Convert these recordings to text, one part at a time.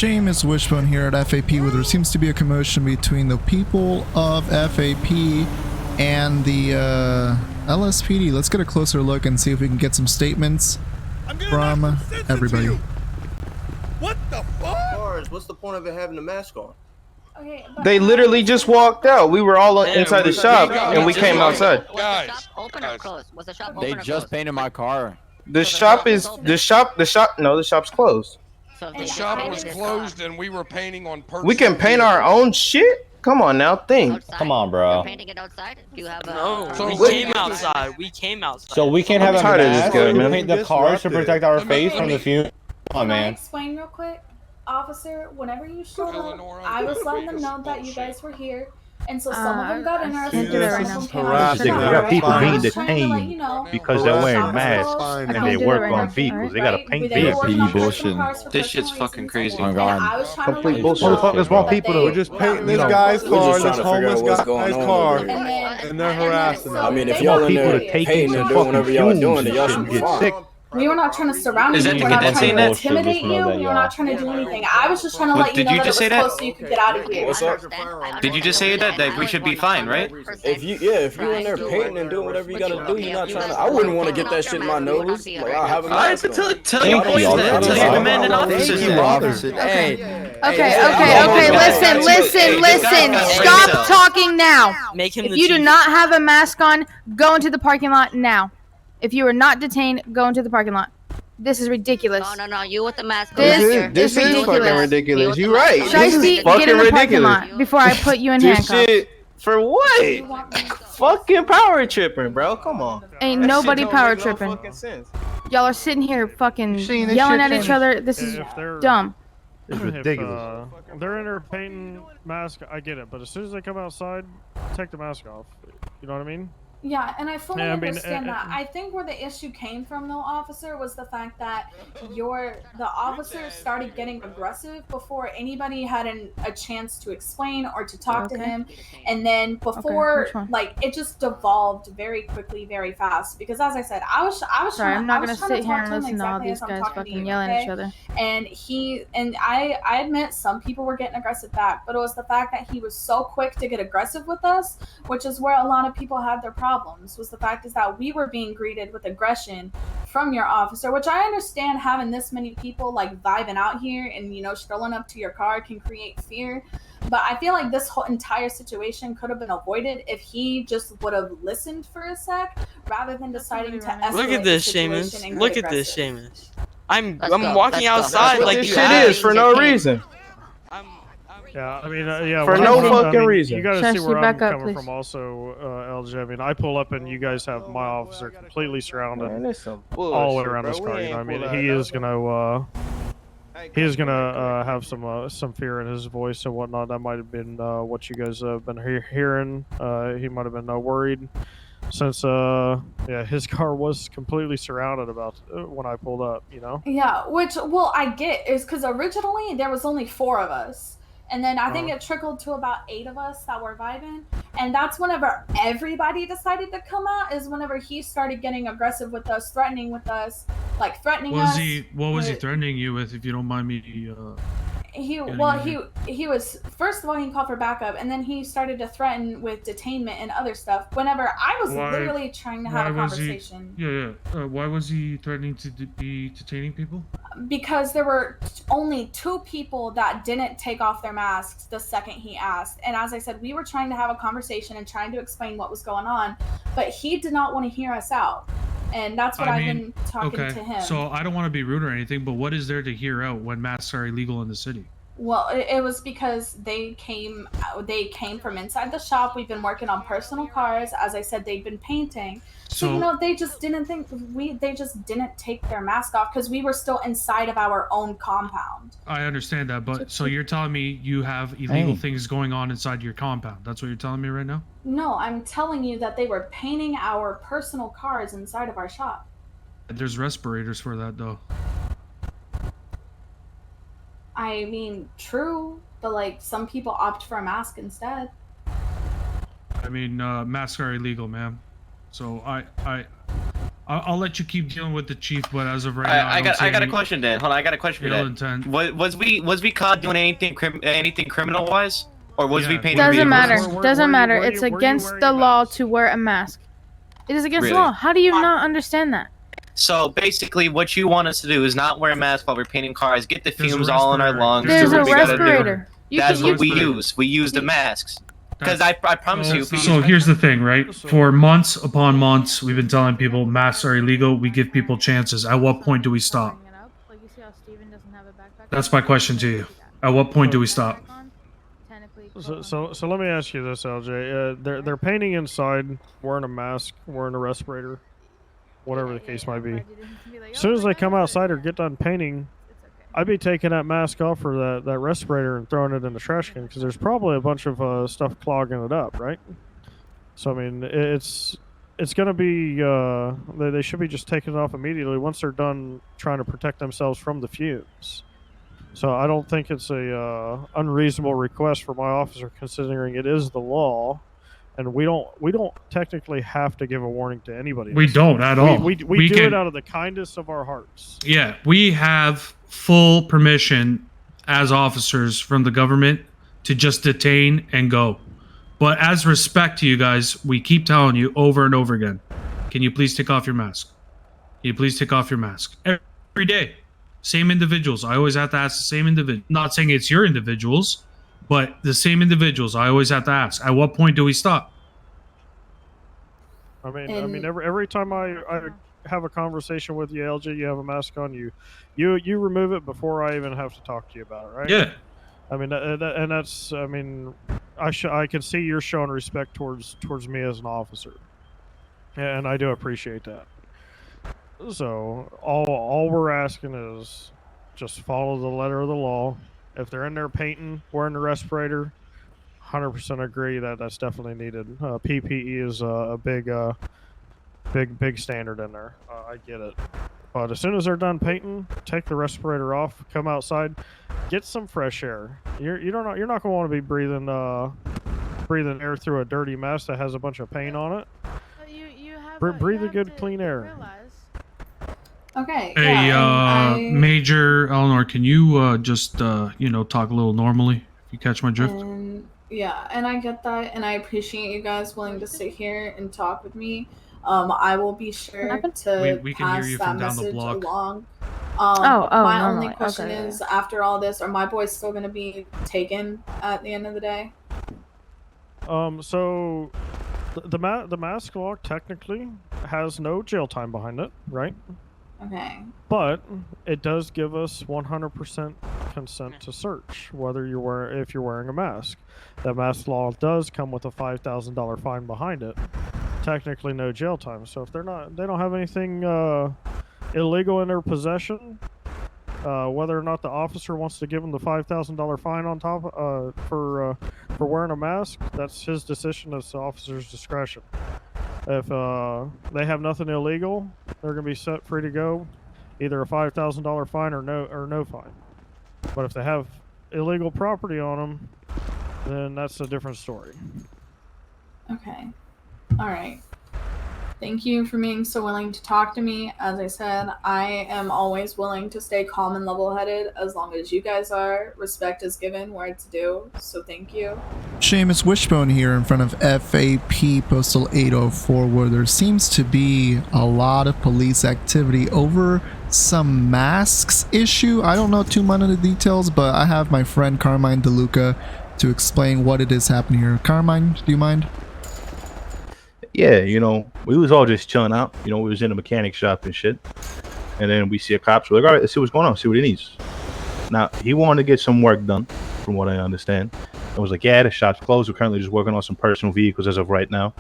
Seamus Wishbone here at F.A.P. where there seems to be a commotion between the people of F.A.P. and the LSPD. Let's get a closer look and see if we can get some statements from everybody. What the fuck? What's the point of it having a mask on? Okay, They literally just walked out. We were all inside the shop and we came outside. Guys, Open or closed? Was the shop open They or just closed? painted my car. The shop no, the shop's closed. So the shop was closed and we were painting on purpose. We can paint our own shit? Come on now, think. Outside? Come on, bro. You're painting it outside? Do you have a... No, So we what- came outside. We came outside. So we can't have I'm a tired of this mask guy, to man. paint the cars to protect our face from the fumes. Come on, Can I man. explain real quick? Officer, whenever you showed up, Eleanor, I was letting them know that you guys were here. And so some of them got interested, do that some right of them now. came Harassing. out. We got people I being was trying to let detained you know, because they're wearing shop is masks closed, and I they can do work it right on now. vehicles. They gotta Right? paint They were vehicles. working on bullshit. cars for This personal shit's fucking reasons. crazy. Oh my And God. I was trying to Complete let you bullshit. know Motherfuckers want that people they- to We're just painting this you know, guy's we're car, just this trying to figure homeless out what's guy's going on car, over here. and they're harassing I us. mean, if They y'all were in People there to take painting some and doing whatever y'all fucking doing, then fumes y'all and should shit be and get fine. sick. We were not trying to surround Is you. that We the were not cadet trying saying to that? intimidate Bullshit, you. just know We were that, not trying to do anything. I was just trying to What, let you did know you that it just was say that? close so you could get out of here. What's up? Did you just say that we should be fine, right? If you in there painting and doing whatever you gotta do, you're not trying to. I wouldn't want to get that shit in my nose. Like I'll have a mask on. Tell your Thank boys you. that. Tell your commanding officers Thank you, that. officer. Hey. Okay, listen. Stop talking now. Make him If the you do chief. not have a mask on, go into the parking lot now. If you are not detained, go into the parking lot. This is ridiculous. No, you with the mask. This is fucking ridiculous. You right. This Shiesty, is fucking get in the parking ridiculous. lot before I put you in This handcuffs. shit for what? Fucking power tripping, bro. Come on. Ain't That nobody shit don't power make no tripping. fucking sense. Y'all are sitting here fucking seen this yelling shit at each since- other. This is dumb. It's ridiculous. They're in there painting mask, I get it, but as soon as they come outside, take the mask off. You know what I mean? Yeah, and I fully Yeah, I mean, understand that. I think where the issue came from, though, officer, was the fact that the officer started getting aggressive before anybody had a chance to explain or to talk to him, and then before which one? like it just devolved very quickly, very fast. Because as I said, I was Sorry, trying. I'm not I was gonna trying sit to here talk and to him listen to all exactly these as I'm guys talking to fucking you, yelling okay? at each other. And I admit some people were getting aggressive back, but it was the fact that he was so quick to get aggressive with us, which is where a lot of people had their problems. Was the fact is that we were being greeted with aggression from your officer, which I understand having this many people like vibing out here and strolling up to your car can create fear. But I feel like this whole entire situation could have been avoided if he just would have listened for a sec rather than deciding to escalate Look at the this, situation Seamus. and get Look at this, aggressive. Seamus. I'm Let's go, walking let's go. outside That's what like this you shit asked. is for no reason. Yeah, I mean, yeah. For when no I- I fucking mean, reason. You gotta Shashi, see where I'm back up, coming please. from also, LJ. I mean, I pull up and you guys have my officer completely surrounded Man, this some all the way bullshit, around bro. this We car. You ain't know what I mean? pull He that is gonna have some fear in his voice and whatnot. That might have been what you guys have been hearing. He might have been worried since his car was completely surrounded about when I pulled up. Yeah, which, well, I get is because originally there was only 4 of us. And then I think it trickled to about 8 of us that were vibing. And that's whenever everybody decided to come out, is whenever he started getting aggressive with us, threatening with us, like threatening us. What was he threatening you with, if you don't mind me? He was, first of all, he called for backup, and then he started to threaten with detainment and other stuff. Whenever I was literally trying to have a conversation. Why was he threatening to be detaining people? Because there were only 2 people that didn't take off their masks the second he asked. And as I said, we were trying to have a conversation and trying to explain what was going on, but he did not want to hear us out. And that's what I've been talking to him. So I don't want to be rude or anything, but what is there to hear out when masks are illegal in the city? Well, it was because they came from inside the shop. We've been working on personal cars. As I said, they've been painting. So they just didn't take their mask off because we were still inside of our own compound. I understand that, but so you're telling me you have illegal things going on inside your compound. That's what you're telling me right now? No, I'm telling you that they were painting our personal cars inside of our shop. There's respirators for that, though. I mean, true, but like some people opt for a mask instead. I mean, masks are illegal, ma'am. So I I'll let you keep dealing with the chief, but as of right now, I got a question, Dan. Hold on, I got a question for ill that. intent. Was we caught doing anything criminal wise, or was we painting Doesn't vehicles? matter. Doesn't matter. It's against the law to wear a mask. It is against the law. How do you not understand that? So basically, what you want us to do is not wear a mask while we're painting cars, get the fumes all in our lungs. There's do a what we gotta do. respirator. That's what we use. We use the masks. Because I promise you. So here's the thing, right? For months upon months, we've been telling people masks are illegal. We give people chances. At what point do we stop? That's my question to you. At what point do we stop? So let me ask you this, LJ. They're painting inside, wearing a mask, wearing a respirator, whatever the case might be. As soon as they come outside or get done painting, I'd be taking that mask off or that respirator and throwing it in the trash can because there's probably a bunch of stuff clogging it up, right? So I mean, it's gonna be they should be just taking it off immediately once they're done trying to protect themselves from the fumes. So I don't think it's a unreasonable request for my officer, considering it is the law, and we don't technically have to give a warning to anybody. We don't at all. We do it out of the kindness of our hearts. Yeah, we have full permission as officers from the government to just detain and go. But as respect to you guys, we keep telling you over and over again, can you please take off your mask? Can you please take off your mask? Every day. Same individuals. I always have to ask the same individual. Not saying it's your individuals, but the same individuals. I always have to ask, at what point do we stop? I mean, every time I have a conversation with you, LJ, you have a mask on, you remove it before I even have to talk to you about it, right? Yeah. I mean, and that's, I mean, I can see you're showing respect towards me as an officer, and I do appreciate that. So all we're asking is just follow the letter of the law. If they're in there painting, wearing the respirator, 100% agree that that's definitely needed. PPE is a big standard in there. I get it. But as soon as they're done painting, take the respirator off, come outside, get some fresh air. You're not going to want to be breathing air through a dirty mask that has a bunch of paint on it. Breathe a good clean air. Okay. Hey, yeah, Major Eleanor, can you just talk a little normally? If you catch my drift. Yeah, and I get that, and I appreciate you guys willing to sit here and talk with me. I will be sure to we can pass hear you that from down the message block. along. My only question is, after all this, are my boys still going to be taken at the end of the day? So the mask law technically has no jail time behind it, right? Okay. But it does give us 100% consent to search, if you're wearing a mask. That mask law does come with a $5,000 fine behind it. Technically, no jail time. So if they don't have anything illegal in their possession, whether or not the officer wants to give them the $5,000 fine on top for wearing a mask, that's his decision. It's the officer's discretion. If they have nothing illegal, they're going to be set free to go, either a $5,000 fine or no fine. But if they have illegal property on them, then that's a different story. Okay. All right. Thank you for being so willing to talk to me. As I said, I am always willing to stay calm and level-headed as long as you guys are. Respect is given where it's due, so thank you. Seamus Wishbone here in front of F.A.P. Postal 804, where there seems to be a lot of police activity over some masks issue. I don't know too much of the details, but I have my friend Carmine DeLuca to explain what it is happening here. Carmine, do you mind? Yeah, we was all just chilling out. We was in a mechanic shop and shit. And then we see a cop. So we're like, all right, let's see what's going on, see what he needs. Now, he wanted to get some work done, from what I understand. I was like, yeah, the shop's closed. We're currently just working on some personal vehicles as of right now.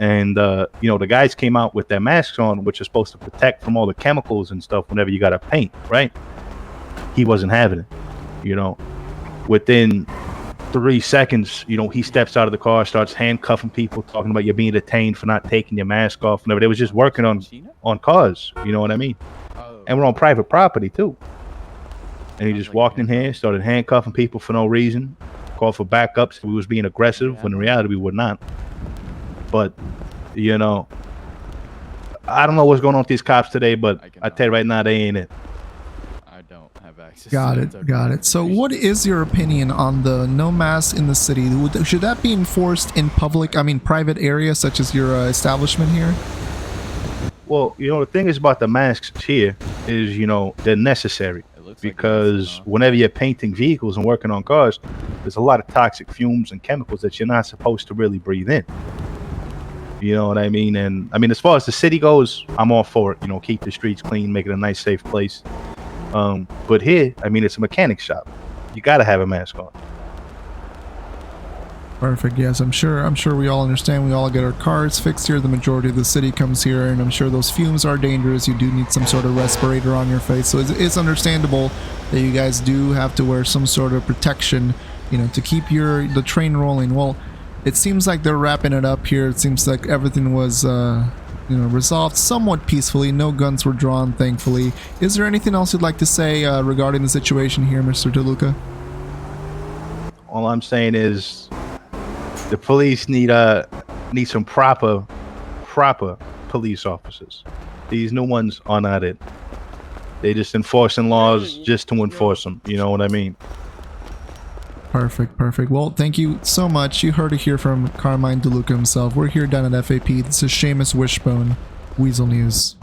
And, the guys came out with their masks on, which is supposed to protect from all the chemicals and stuff whenever you got to paint, right? He wasn't having it, Within 3 seconds, you know, he steps out of the car, starts handcuffing people, talking about you're being detained for not taking your mask off. Whenever they was just working on cars, you know what I mean? And we're on private property too. And he just walked in here, started handcuffing people for no reason, called for backups. We was being aggressive when in reality we were not. But, you know, I don't know what's going on with these cops today, but I tell you right now, they ain't it. I don't have access. Got it, got it. So what is your opinion on the no mask in the city? Should that be enforced in public, I mean private areas such as your establishment here? Well, you know, the thing is about the masks here is, you know, they're necessary because whenever you're painting vehicles and working on cars, there's a lot of toxic fumes and chemicals that you're not supposed to really breathe in. You know what I mean? And I mean, as far as the city goes, I'm all for it. You know, keep the streets clean, make it a nice, safe place. But here, I mean, it's a mechanic shop. You got to have a mask on. Perfect. Yes, I'm sure we all understand. We all get our cars fixed here. The majority of the city comes here, and I'm sure those fumes are dangerous. You do need some sort of respirator on your face, so it's understandable that you guys do have to wear some sort of protection, you know, to keep the train rolling. Well, it seems like they're wrapping it up here. It seems like everything was you know, resolved somewhat peacefully. No guns were drawn, thankfully. Is there anything else you'd like to say regarding the situation here, Mr. DeLuca? All I'm saying is the police need some proper police officers. These new ones are not it. They just enforcing laws just to enforce them. You know what I mean? Perfect, perfect. Well, thank you so much. You heard it here from Carmine DeLuca himself. We're here down at F.A.P. This is Seamus Wishbone, Weazel News.